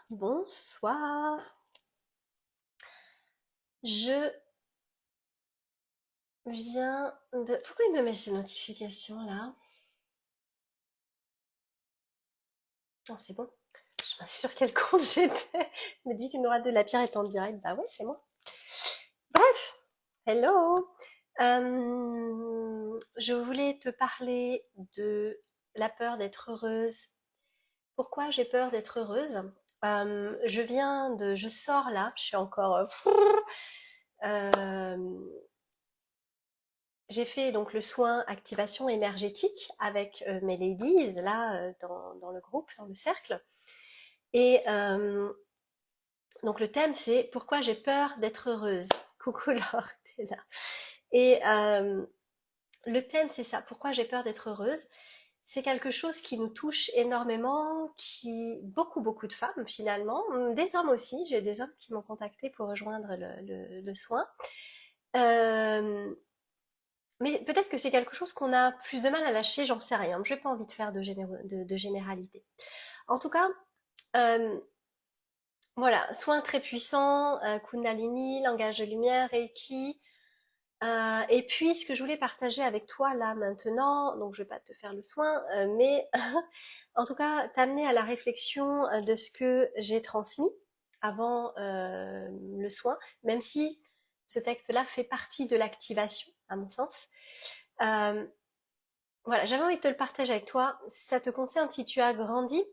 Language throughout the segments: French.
Bonsoir. Je viens de... Pourquoi il me met ces notifications là? Non, c'est bon. Je me suis sur quel compte j'étais. Il me dit que Nora de la Pierre est en direct. Bah ouais, c'est moi. Bref, hello. Je voulais te parler de la peur d'être heureuse. Pourquoi j'ai peur d'être heureuse? Je sors là, je suis encore... euh, J'ai fait donc le soin activation énergétique avec mes ladies là dans le groupe, dans le cercle. Et donc le thème c'est pourquoi j'ai peur d'être heureuse. Coucou Laure, t'es là. Et le thème c'est ça, pourquoi j'ai peur d'être heureuse. C'est quelque chose qui nous touche énormément, qui beaucoup de femmes finalement, des hommes aussi. J'ai des hommes qui m'ont contacté pour rejoindre le soin. Euh, Mais peut-être que c'est quelque chose qu'on a plus de mal à lâcher, j'en sais rien. J'ai pas envie de faire de généralité. En tout cas, euh, voilà, soin très puissant, Kundalini, langage de lumière, Reiki. Et puis, ce que je voulais partager avec toi là maintenant, donc je vais pas te faire le soin, mais en tout cas, t'amener à la réflexion de ce que j'ai transmis avant le soin, même si ce texte-là fait partie de l'activation, à mon sens. Euh, Voilà, j'avais envie de te le partager avec toi. Ça te concerne si tu as grandi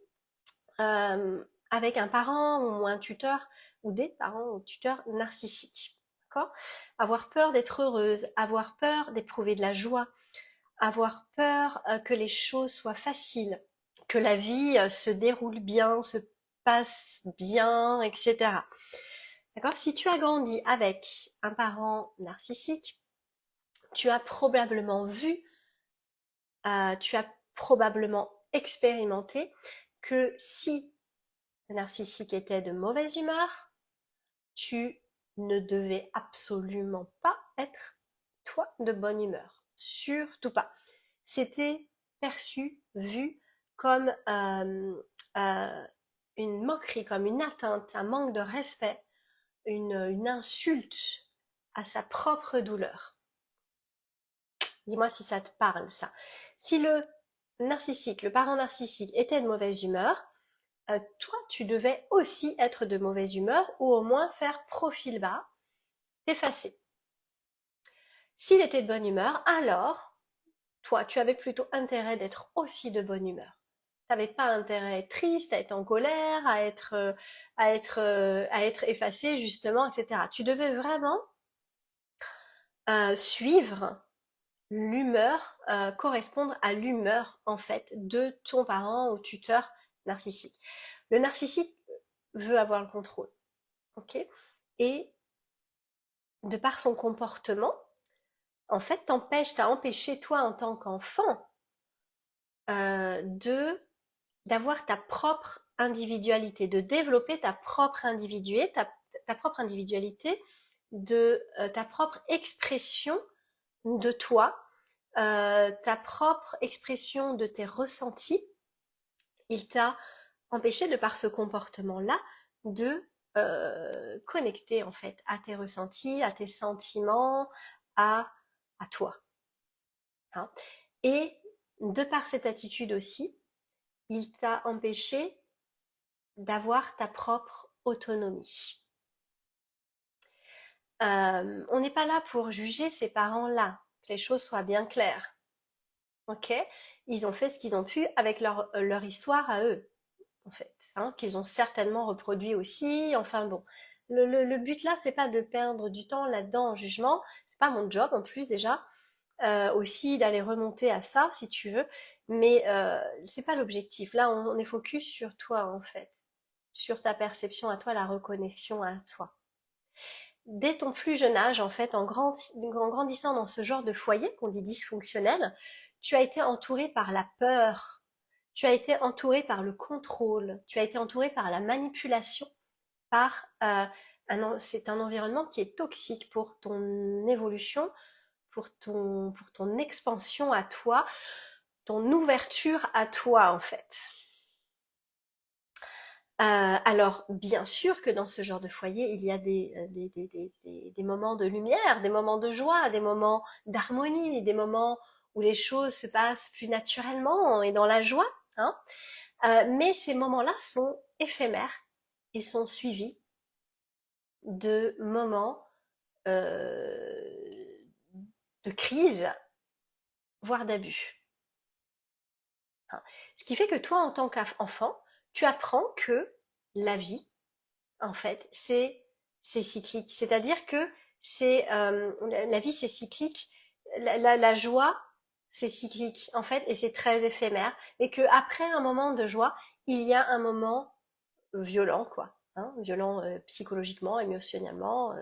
avec un parent ou un tuteur ou des parents ou tuteurs narcissiques. D'accord? Avoir peur d'être heureuse, avoir peur d'éprouver de la joie, avoir peur que les choses soient faciles, que la vie se déroule bien, se passe bien, etc. D'accord? Si tu as grandi avec un parent narcissique, tu as probablement vu tu as probablement expérimenté que si le narcissique était de mauvaise humeur, tu ne devais absolument pas être, toi, de bonne humeur. Surtout pas. C'était perçu, vu comme euh, une moquerie, comme une atteinte, un manque de respect, une insulte à sa propre douleur. Dis-moi si ça te parle, ça. Si le narcissique, le parent narcissique était de mauvaise humeur, toi, tu devais aussi être de mauvaise humeur ou au moins faire profil bas, t'effacer. S'il était de bonne humeur, alors, toi, tu avais plutôt intérêt d'être aussi de bonne humeur. Tu n'avais pas intérêt à être triste, à être en colère, à être effacé, justement, etc. Tu devais vraiment suivre l'humeur, correspondre à l'humeur en fait de ton parent ou tuteur narcissique. Le narcissique veut avoir le contrôle, ok? Et de par son comportement, en fait, t'as empêché toi en tant qu'enfant de d'avoir ta propre individualité, de développer ta propre individualité, ta propre individualité, de ta propre expression de toi, ta propre expression de tes ressentis. Il t'a empêché de par ce comportement-là de connecter en fait à tes ressentis, à tes sentiments, à, à toi. Hein. Et de par cette attitude aussi, il t'a empêché d'avoir ta propre autonomie. On n'est pas là pour juger ces parents-là, que les choses soient bien claires. Ok? Ils ont fait ce qu'ils ont pu avec leur histoire à eux, en fait, hein, qu'ils ont certainement reproduit aussi. Enfin bon, le but là, c'est pas de perdre du temps là-dedans en jugement. C'est pas mon job en plus déjà, aussi d'aller remonter à ça si tu veux. Mais c'est pas l'objectif. Là, on est focus sur toi en fait, sur ta perception à toi, la reconnexion à soi. Dès ton plus jeune âge, en fait, en grandissant dans ce genre de foyer qu'on dit dysfonctionnel, tu as été entouré par la peur, tu as été entouré par le contrôle, tu as été entouré par la manipulation, par c'est un environnement qui est toxique pour ton évolution, pour ton expansion à toi, ton ouverture à toi en fait. Alors, bien sûr que dans ce genre de foyer, il y a des moments de lumière, des moments de joie, des moments d'harmonie, des moments où les choses se passent plus naturellement et dans la joie, hein. Mais ces moments-là sont éphémères et sont suivis de moments euh, de crise, voire d'abus, hein. Ce qui fait que toi, en tant qu'enfant, tu apprends que la vie, en fait, c'est cyclique. C'est-à-dire que c'est la vie, c'est cyclique. La joie, c'est cyclique, en fait, et c'est très éphémère. Et que après un moment de joie, il y a un moment violent, quoi, hein, violent psychologiquement, émotionnellement,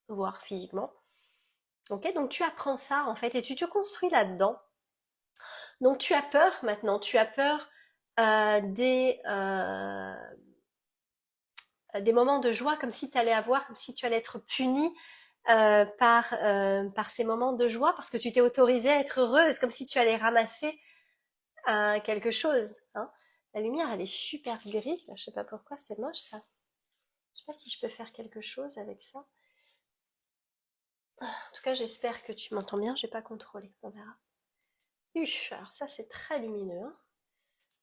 voire physiquement. Ok, donc tu apprends ça en fait et tu te construis là-dedans. Donc tu as peur maintenant, tu as peur des moments de joie comme si tu allais avoir, comme si tu allais être puni par ces moments de joie parce que tu t'es autorisée à être heureuse, comme si tu allais ramasser quelque chose, hein. La lumière, elle est super grise, je sais pas pourquoi, c'est moche ça. Je sais pas si je peux faire quelque chose avec ça. En tout cas, j'espère que tu m'entends bien, j'ai pas contrôlé, on verra. Alors ça c'est très lumineux, hein.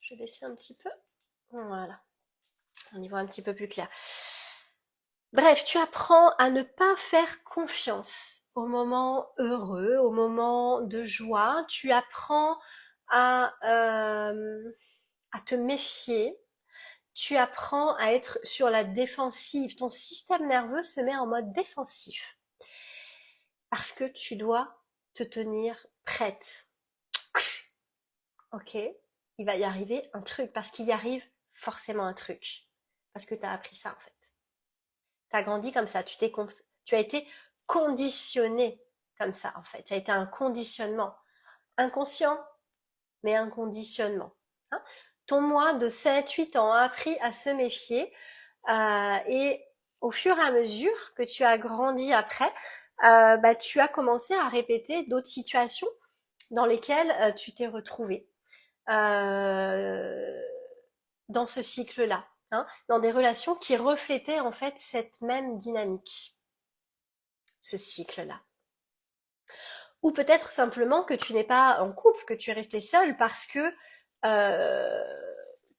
Je vais baisser un petit peu. Voilà, on y voit un petit peu plus clair. Bref, tu apprends à ne pas faire confiance au moment heureux, au moment de joie. Tu apprends à, à te méfier. Tu apprends à être sur la défensive. Ton système nerveux se met en mode défensif parce que tu dois te tenir prête. Ok, il va y arriver un truc parce qu'il y arrive forcément un truc parce que tu as appris ça en fait. Tu as grandi comme ça, tu as été conditionné comme ça en fait. Ça a été un conditionnement inconscient, mais un conditionnement, hein. Ton moi de 7, 8 ans a appris à se méfier et au fur et à mesure que tu as grandi après, bah, tu as commencé à répéter d'autres situations dans lesquelles tu t'es retrouvé euh, dans ce cycle-là, hein, dans des relations qui reflétaient en fait cette même dynamique, ce cycle-là. Ou peut-être simplement que tu n'es pas en couple, que tu es resté seul euh,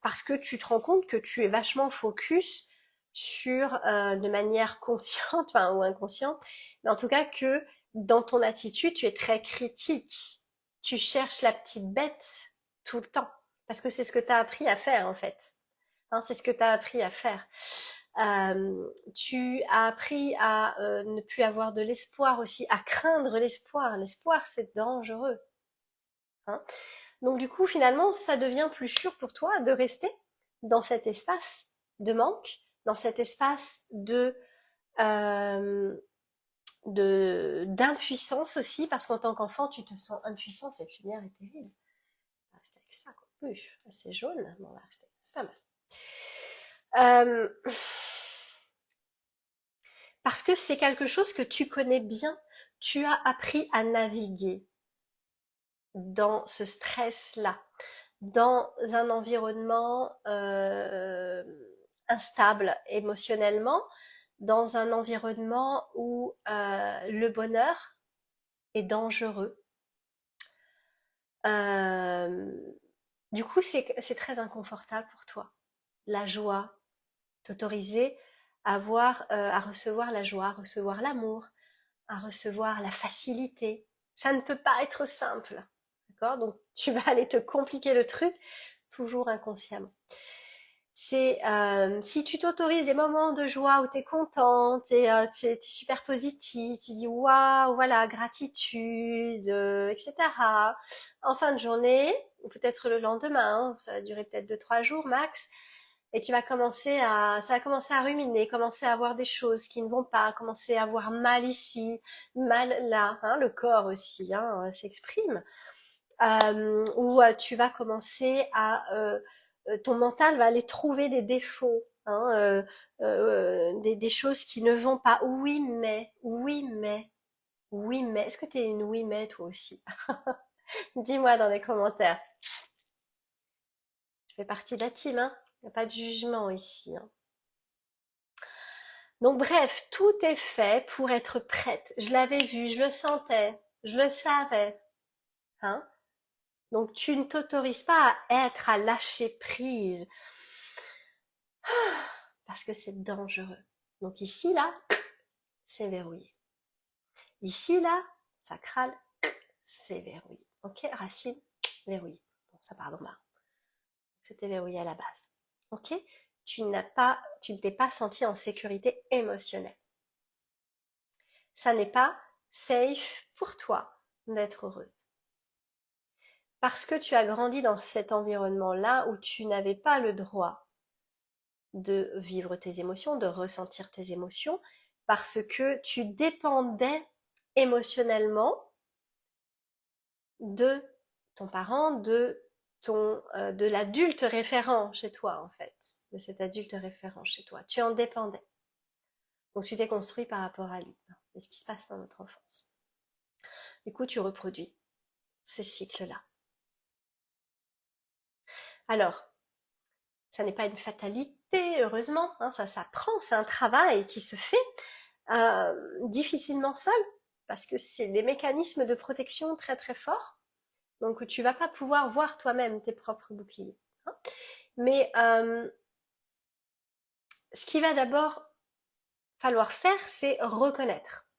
parce que tu te rends compte que tu es vachement focus sur de manière consciente, enfin, ou inconsciente, mais en tout cas que dans ton attitude, tu es très critique. Tu cherches la petite bête tout le temps. Parce que c'est ce que tu as appris à faire, en fait, hein, c'est ce que tu as appris à faire. Tu as appris à ne plus avoir de l'espoir aussi, à craindre l'espoir. L'espoir, c'est dangereux, hein. Donc du coup, finalement, ça devient plus sûr pour toi de rester dans cet espace de manque, dans cet espace euh, d'impuissance aussi, parce qu'en tant qu'enfant, tu te sens impuissant. Cette lumière est terrible. On va rester avec ça, quoi. Oui, c'est jaune. Bon, on va rester. C'est pas mal. Euh, Parce que c'est quelque chose que tu connais bien. Tu as appris à naviguer dans ce stress-là, dans un environnement instable émotionnellement, dans un environnement où le bonheur est dangereux. Euh, du coup, c'est très inconfortable pour toi. La joie, t'autoriser à voir, à recevoir la joie, à recevoir l'amour, à recevoir la facilité. Ça ne peut pas être simple, d'accord? Donc tu vas aller te compliquer le truc, toujours inconsciemment. C'est si tu t'autorises des moments de joie où tu es contente et tu es super positive, tu dis waouh, voilà, gratitude, etc. En fin de journée, ou peut-être le lendemain, hein, ça va durer peut-être 2, 3 jours max, et ça va commencer à ruminer, commencer à voir des choses qui ne vont pas, commencer à avoir mal ici, mal là, hein, le corps aussi, hein, s'exprime. Où tu vas commencer ton mental va aller trouver des défauts, hein, des choses qui ne vont pas. Oui mais, oui mais, oui mais. Est-ce que tu es une oui mais toi aussi? Dis-moi dans les commentaires. Tu fais partie de la team, hein? Il n'y a pas de jugement ici, hein. Donc bref, tout est fait pour être prête. Je l'avais vu, je le sentais, je le savais, hein. Donc tu ne t'autorises pas à lâcher prise parce que c'est dangereux. Donc ici, là, c'est verrouillé. Ici, là, sacral, c'est verrouillé. Ok, racine, verrouillé. Bon, ça part dans ma. C'était verrouillé à la base. Ok, tu ne t'es pas senti en sécurité émotionnelle. Ça n'est pas safe pour toi d'être heureuse. Parce que tu as grandi dans cet environnement-là où tu n'avais pas le droit de vivre tes émotions, de ressentir tes émotions, parce que tu dépendais émotionnellement de ton parent, de l'adulte référent chez toi en fait, de cet adulte référent chez toi. Tu en dépendais. Donc tu t'es construit par rapport à lui. C'est ce qui se passe dans notre enfance. Du coup, tu reproduis ces cycles-là. Alors, ça n'est pas une fatalité, heureusement, hein, ça s'apprend, c'est un travail qui se fait difficilement seul, parce que c'est des mécanismes de protection très très forts. Donc tu vas pas pouvoir voir toi-même tes propres boucliers, hein. Mais ce qu'il va d'abord falloir faire, c'est reconnaître.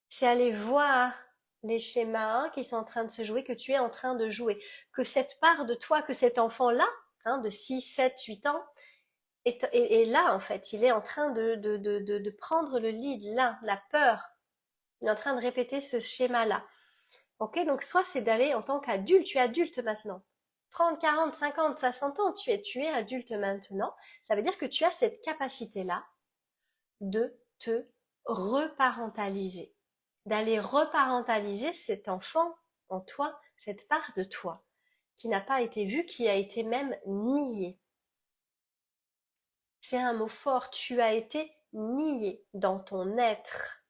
C'est aller voir les schémas qui sont en train de se jouer, que tu es en train de jouer. Que cette part de toi, que cet enfant-là, hein, de 6, 7, 8 ans, est là en fait. Il est en train de prendre le lead, là, la peur. Il est en train de répéter ce schéma-là. Ok, donc soit c'est d'aller en tant qu'adulte, tu es adulte maintenant. 30, 40, 50, 60 ans, tu es adulte maintenant. Ça veut dire que tu as cette capacité-là de te reparentaliser, d'aller reparentaliser cet enfant en toi, cette part de toi, qui n'a pas été vue, qui a été même niée. C'est un mot fort, tu as été nié dans ton être.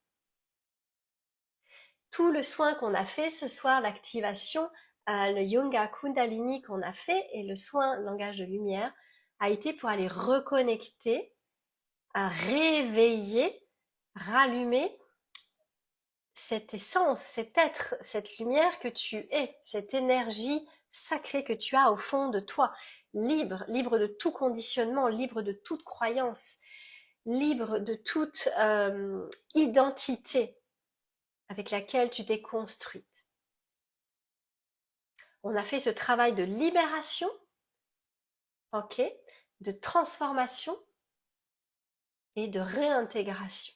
Tout le soin qu'on a fait ce soir, l'activation, le yoga kundalini qu'on a fait et le soin langage de lumière a été pour aller reconnecter, à réveiller, rallumer cette essence, cet être, cette lumière que tu es, cette énergie sacrée que tu as au fond de toi, libre, libre de tout conditionnement, libre de toute croyance, libre de toute identité avec laquelle tu t'es construite. On a fait ce travail de libération, ok, de transformation et de réintégration.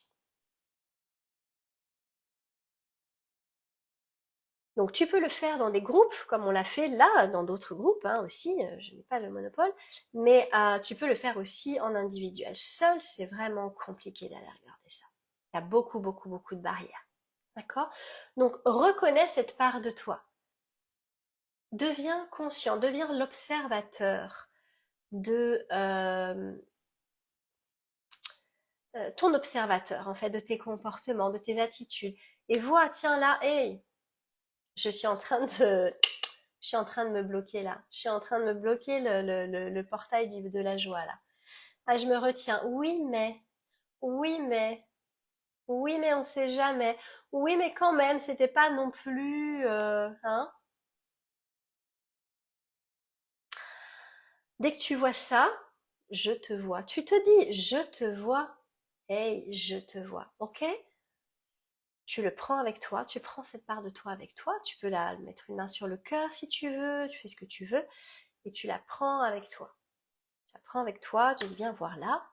Donc tu peux le faire dans des groupes, comme on l'a fait là, dans d'autres groupes hein, aussi, je n'ai pas le monopole, mais tu peux le faire aussi en individuel. Seul, c'est vraiment compliqué d'aller regarder ça. Il y a beaucoup, beaucoup, beaucoup de barrières. D'accord? Donc reconnais cette part de toi. Deviens conscient, deviens l'observateur de ton observateur en fait, de tes comportements, de tes attitudes. Et vois, tiens là, hey, je suis en train de me bloquer là. Je suis en train de me bloquer le portail de la joie là. Ah, je me retiens. Oui, mais, oui, mais on sait jamais. Oui, mais quand même, c'était pas non plus, hein. Dès que tu vois ça, je te vois. Tu te dis, je te vois. Hey, je te vois. Ok? Tu le prends avec toi, tu prends cette part de toi avec toi, tu peux la mettre une main sur le cœur si tu veux, tu fais ce que tu veux, et tu la prends avec toi. Tu la prends avec toi, tu dis viens voir là,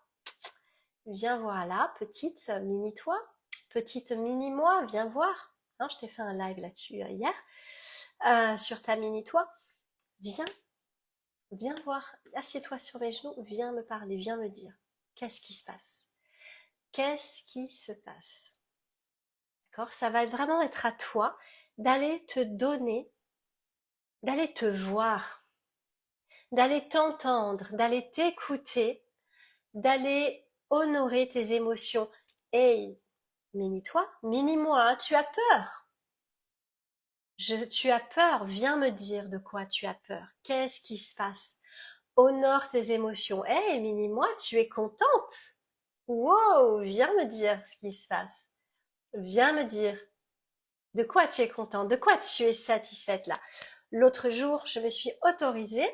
petite mini-toi, petite mini-moi, viens voir. Hein, je t'ai fait un live là-dessus hier, sur ta mini-toi. Viens voir, assieds-toi sur mes genoux, viens me parler, viens me dire, qu'est-ce qui se passe? Qu'est-ce qui se passe? D'accord? Ça va vraiment être à toi d'aller te donner, d'aller te voir, d'aller t'entendre, d'aller t'écouter, d'aller honorer tes émotions. Hey, mini-toi, mini-moi, tu as peur. Tu as peur, viens me dire de quoi tu as peur. Qu'est-ce qui se passe? Honore tes émotions. Hé, mini-moi, tu es contente? Wow, viens me dire ce qui se passe. Viens me dire de quoi tu es contente, de quoi tu es satisfaite là. L'autre jour, je me suis autorisée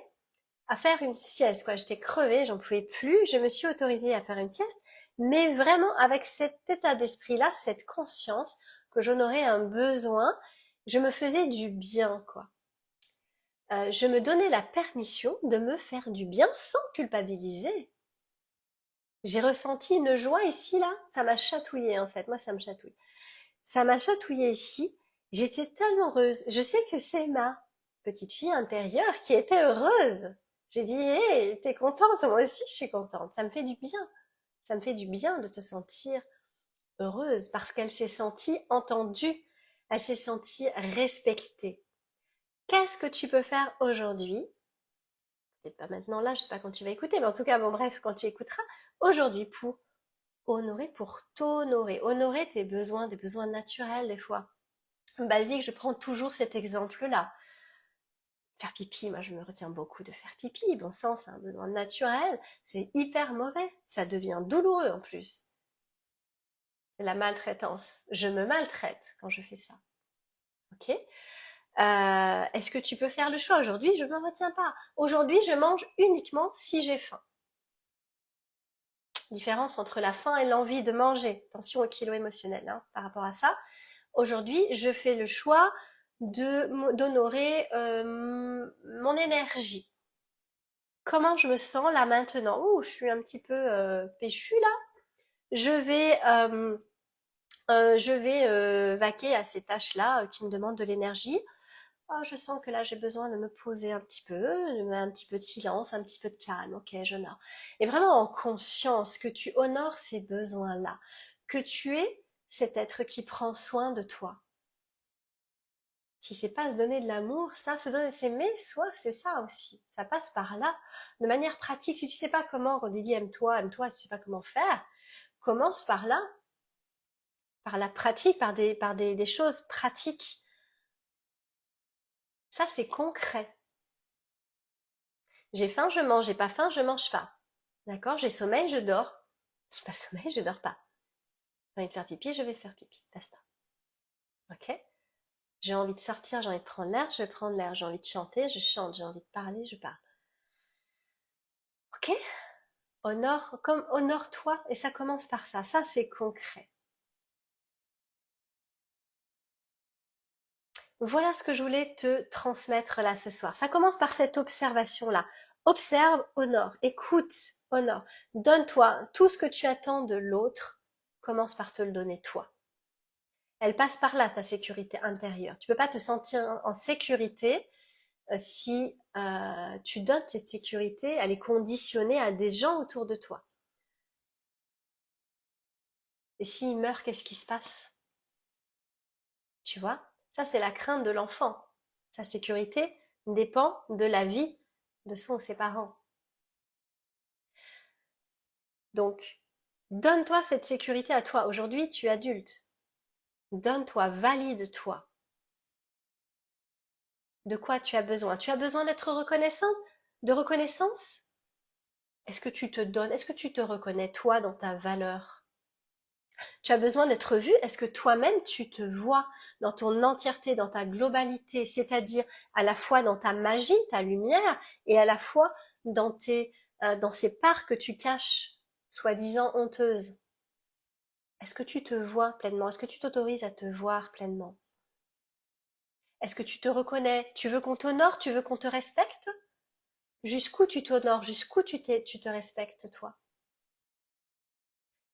à faire une sieste, quoi. J'étais crevée, j'en pouvais plus. Je me suis autorisée à faire une sieste, mais vraiment avec cet état d'esprit-là, cette conscience que j'en aurais un besoin. Je me faisais du bien, quoi. Je me donnais la permission de me faire du bien sans culpabiliser. J'ai ressenti une joie ici, là. Ça m'a chatouillé, en fait. Moi, ça me chatouille. Ça m'a chatouillé ici. J'étais tellement heureuse. Je sais que c'est ma petite fille intérieure qui était heureuse. J'ai dit, hé, t'es contente? Moi aussi, je suis contente. Ça me fait du bien. Ça me fait du bien de te sentir heureuse parce qu'elle s'est sentie entendue. Elle s'est sentie respectée. Qu'est-ce que tu peux faire aujourd'hui? Peut-être pas maintenant là, je sais pas quand tu vas écouter, mais en tout cas, bon bref, quand tu écouteras, aujourd'hui pour honorer, pour t'honorer. Honorer tes besoins, des besoins naturels des fois. Basique, je prends toujours cet exemple-là. Faire pipi, moi je me retiens beaucoup de faire pipi. Bon sang, c'est un besoin naturel, c'est hyper mauvais, ça devient douloureux en plus. C'est la maltraitance. Je me maltraite quand je fais ça. Ok? Est-ce que tu peux faire le choix? Aujourd'hui, je ne me retiens pas. Aujourd'hui, je mange uniquement si j'ai faim. Différence entre la faim et l'envie de manger. Attention au kilo émotionnel hein, par rapport à ça. Aujourd'hui, je fais le choix d'honorer mon énergie. Comment je me sens là maintenant? Ouh, je suis un petit peu péchue là. Je vais vaquer à ces tâches-là qui me demandent de l'énergie. Oh, je sens que là j'ai besoin de me poser un petit peu, de mettre un petit peu de silence, un petit peu de calme. Ok, j'honore. Et vraiment en conscience que tu honores ces besoins-là, que tu es cet être qui prend soin de toi. Si c'est pas se donner de l'amour, ça, se donner, s'aimer soi, c'est ça aussi. Ça passe par là. De manière pratique, si tu sais pas comment, quand Didi aime-toi, tu sais pas comment faire, commence par là, par la pratique, par des choses pratiques. Ça, c'est concret. J'ai faim, je mange. J'ai pas faim, je mange pas. D'accord? J'ai sommeil, je dors. J'ai pas sommeil, je dors pas. J'ai envie de faire pipi, je vais faire pipi. Basta. Ok? J'ai envie de sortir, j'ai envie de prendre l'air, je vais prendre l'air. J'ai envie de chanter, je chante. J'ai envie de parler, je parle. Ok? Honore-toi, et ça commence par ça. Ça, c'est concret. Voilà ce que je voulais te transmettre là ce soir. Ça commence par cette observation-là. Observe, honore, écoute, honore. Donne-toi tout ce que tu attends de l'autre. Commence par te le donner toi. Elle passe par là, ta sécurité intérieure. Tu peux pas te sentir en sécurité si tu donnes cette sécurité, elle est conditionnée à des gens autour de toi. Et s'il meurt, qu'est-ce qui se passe? Tu vois? Ça, c'est la crainte de l'enfant. Sa sécurité dépend de la vie de son ou ses parents. Donc, donne-toi cette sécurité à toi. Aujourd'hui, tu es adulte. Donne-toi, valide-toi. De quoi tu as besoin? Tu as besoin d'être reconnaissant? De reconnaissance? Est-ce que tu te donnes? Est-ce que tu te reconnais toi dans ta valeur? Tu as besoin d'être vu? Est-ce que toi-même tu te vois dans ton entièreté, dans ta globalité, c'est-à-dire à la fois dans ta magie, ta lumière, et à la fois dans ces parts que tu caches, soi-disant honteuses? Est-ce que tu te vois pleinement? Est-ce que tu t'autorises à te voir pleinement? Est-ce que tu te reconnais? Tu veux qu'on t'honore? Tu veux qu'on te respecte? Jusqu'où tu t'honores? Jusqu'où tu te respectes toi?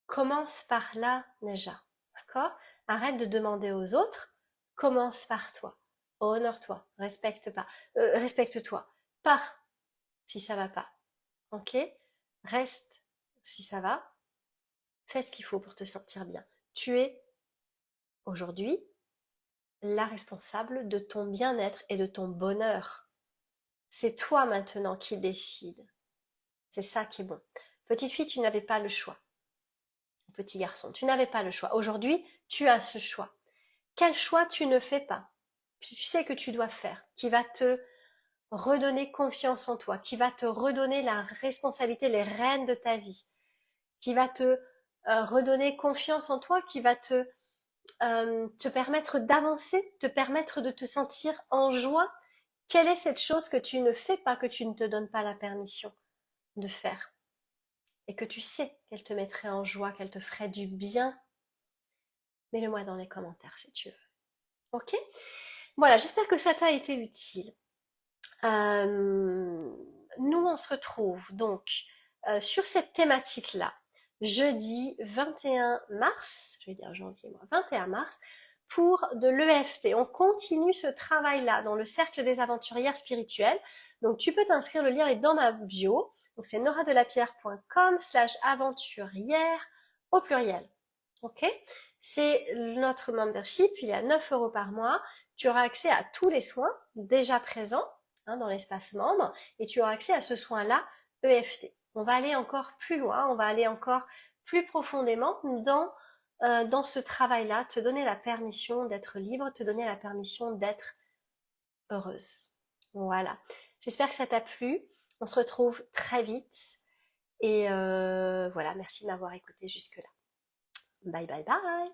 Commence par là déjà, d'accord? Arrête de demander aux autres, commence par toi. Honore-toi, respecte-toi. Pars si ça va pas, ok? Reste si ça va. Fais ce qu'il faut pour te sentir bien. Tu es aujourd'hui la responsable de ton bien-être et de ton bonheur. C'est toi maintenant qui décides. C'est ça qui est bon. Petite fille, tu n'avais pas le choix. Petit garçon, tu n'avais pas le choix. Aujourd'hui, tu as ce choix. Quel choix tu ne fais pas? Tu sais que tu dois faire, qui va te redonner confiance en toi, qui va te redonner la responsabilité, les rênes de ta vie, qui va te redonner confiance en toi, qui va te permettre d'avancer, te permettre de te sentir en joie. Quelle est cette chose que tu ne fais pas, que tu ne te donnes pas la permission de faire et que tu sais qu'elle te mettrait en joie, qu'elle te ferait du bien? Mets-le-moi dans les commentaires si tu veux. Ok? Voilà, j'espère que ça t'a été utile. Nous, on se retrouve donc sur cette thématique-là, jeudi 21 mars, je vais dire janvier, moi, 21 mars, pour de l'EFT. On continue ce travail-là dans le cercle des aventurières spirituelles. Donc, tu peux t'inscrire, le lien est dans ma bio. Donc, c'est noradelapierre.com/aventurière au pluriel. Ok? C'est notre membership, il y a 9 € par mois. Tu auras accès à tous les soins déjà présents dans l'espace membre et tu auras accès à ce soin-là EFT. On va aller encore plus loin, on va aller encore plus profondément dans ce travail-là, te donner la permission d'être libre, te donner la permission d'être heureuse. Voilà. J'espère que ça t'a plu. On se retrouve très vite. Et voilà, merci de m'avoir écouté jusque-là. Bye bye bye.